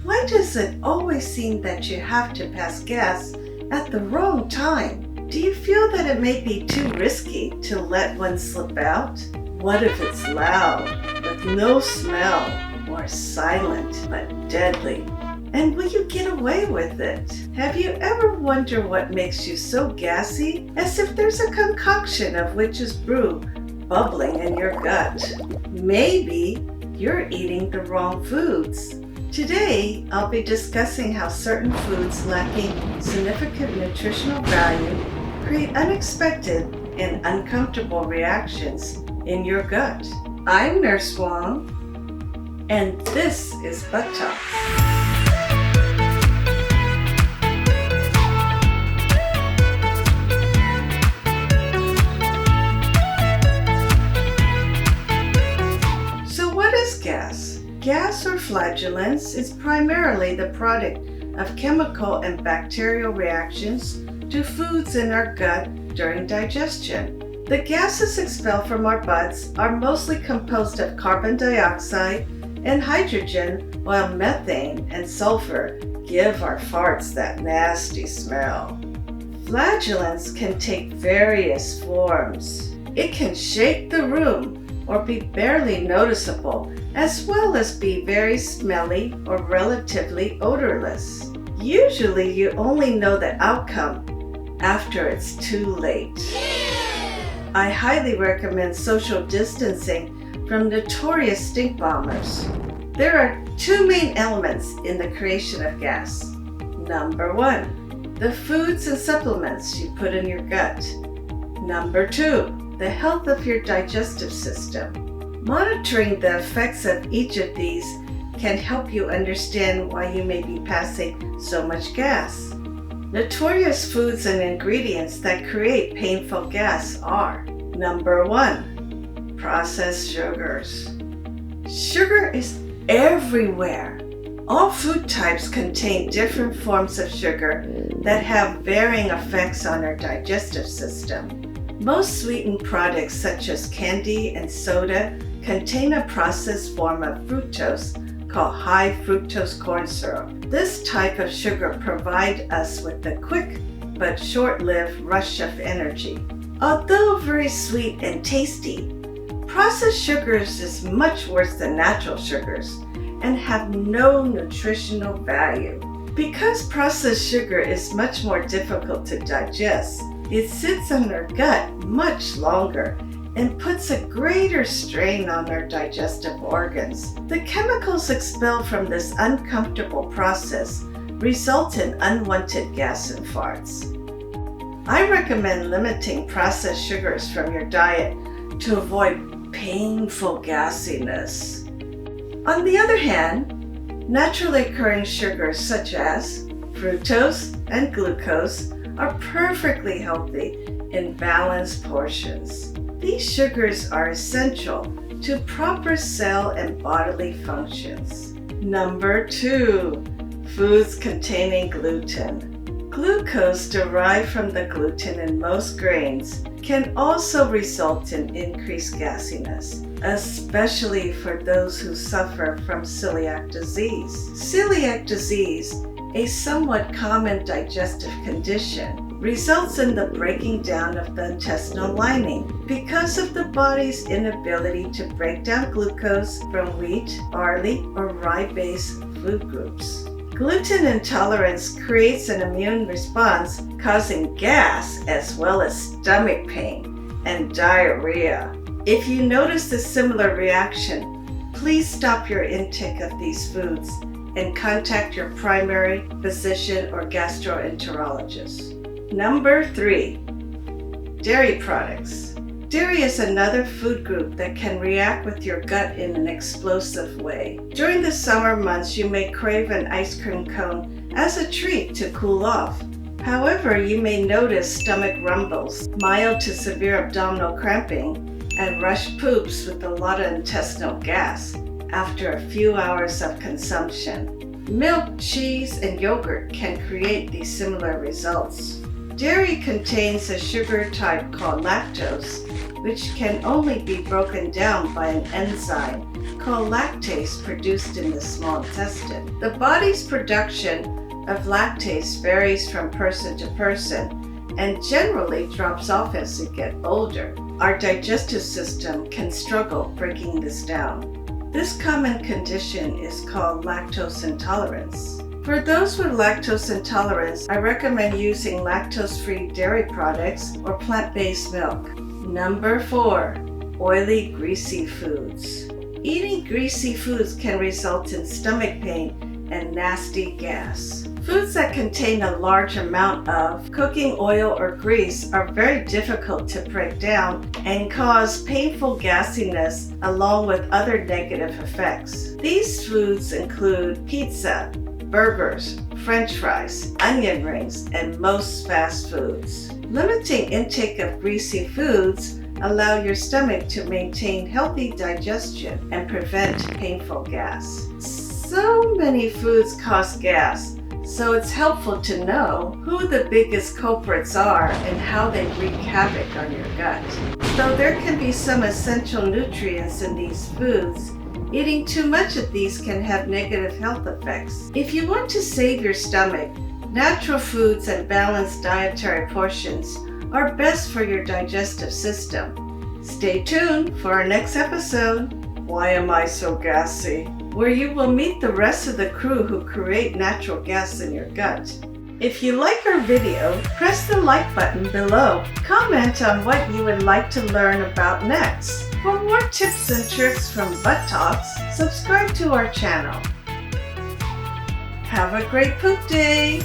Why does it always seem that you have to pass gas at the wrong time? Do you feel that it may be too risky to let one slip out? What if it's loud, with no smell, or silent but deadly? And will you get away with it? Have you ever wondered what makes you so gassy? As if there's a concoction of witch's brew bubbling in your gut. Maybe you're eating the wrong foods. Today, I'll be discussing how certain foods lacking significant nutritional value create unexpected and uncomfortable reactions in your gut. I'm Nurse Wong, and this is Butt Talk. So what is gas? Gas or flatulence is primarily the product of chemical and bacterial reactions to foods in our gut during digestion. The gases expelled from our butts are mostly composed of carbon dioxide and hydrogen, while methane and sulfur give our farts that nasty smell. Flatulence can take various forms. It can shake the room or be barely noticeable, as well as be very smelly or relatively odorless. Usually you only know the outcome after it's too late. I highly recommend social distancing from notorious stink bombers. There are two main elements in the creation of gas. Number one, the foods and supplements you put in your gut. Number two, the health of your digestive system. Monitoring the effects of each of these can help you understand why you may be passing so much gas. Notorious foods and ingredients that create painful gas are: number one, processed sugars. Sugar is everywhere. All food types contain different forms of sugar that have varying effects on our digestive system. Most sweetened products such as candy and soda contain a processed form of fructose called high fructose corn syrup. This type of sugar provides us with a quick but short-lived rush of energy. Although very sweet and tasty, processed sugars is much worse than natural sugars and have no nutritional value. Because processed sugar is much more difficult to digest, it sits in our gut much longer and puts a greater strain on our digestive organs. The chemicals expelled from this uncomfortable process result in unwanted gas and farts. I recommend limiting processed sugars from your diet to avoid painful gassiness. On the other hand, naturally occurring sugars such as fructose and glucose are perfectly healthy in balanced portions. These sugars are essential to proper cell and bodily functions. Number two, foods containing gluten. Glucose derived from the gluten in most grains can also result in increased gassiness, especially for those who suffer from celiac disease. Celiac disease, a somewhat common digestive condition, results in the breaking down of the intestinal lining because of the body's inability to break down glucose from wheat, barley, or rye-based food groups. Gluten intolerance creates an immune response causing gas as well as stomach pain and diarrhea. If you notice a similar reaction, please stop your intake of these foods and contact your primary physician or gastroenterologist. Number three, dairy products. Dairy is another food group that can react with your gut in an explosive way. During the summer months, you may crave an ice cream cone as a treat to cool off. However, you may notice stomach rumbles, mild to severe abdominal cramping, and rushed poops with a lot of intestinal gas after a few hours of consumption. Milk, cheese, and yogurt can create these similar results. Dairy contains a sugar type called lactose, which can only be broken down by an enzyme called lactase produced in the small intestine. The body's production of lactase varies from person to person and generally drops off as you get older. Our digestive system can struggle breaking this down. This common condition is called lactose intolerance. For those with lactose intolerance, I recommend using lactose-free dairy products or plant-based milk. Number 4. Oily, greasy foods. Eating greasy foods can result in stomach pain and nasty gas. Foods that contain a large amount of cooking oil or grease are very difficult to break down and cause painful gassiness along with other negative effects. These foods include pizza, burgers, French fries, onion rings, and most fast foods. Limiting intake of greasy foods allow your stomach to maintain healthy digestion and prevent painful gas. So many foods cause gas, so it's helpful to know who the biggest culprits are and how they wreak havoc on your gut. Though there can be some essential nutrients in these foods, eating too much of these can have negative health effects. If you want to save your stomach, natural foods and balanced dietary portions are best for your digestive system. Stay tuned for our next episode, Why Am I So Gassy?, where you will meet the rest of the crew who create natural gas in your gut. If you like our video, press the like button below. Comment on what you would like to learn about next. For more tips and tricks from Butt Talks, subscribe to our channel. Have a great poop day!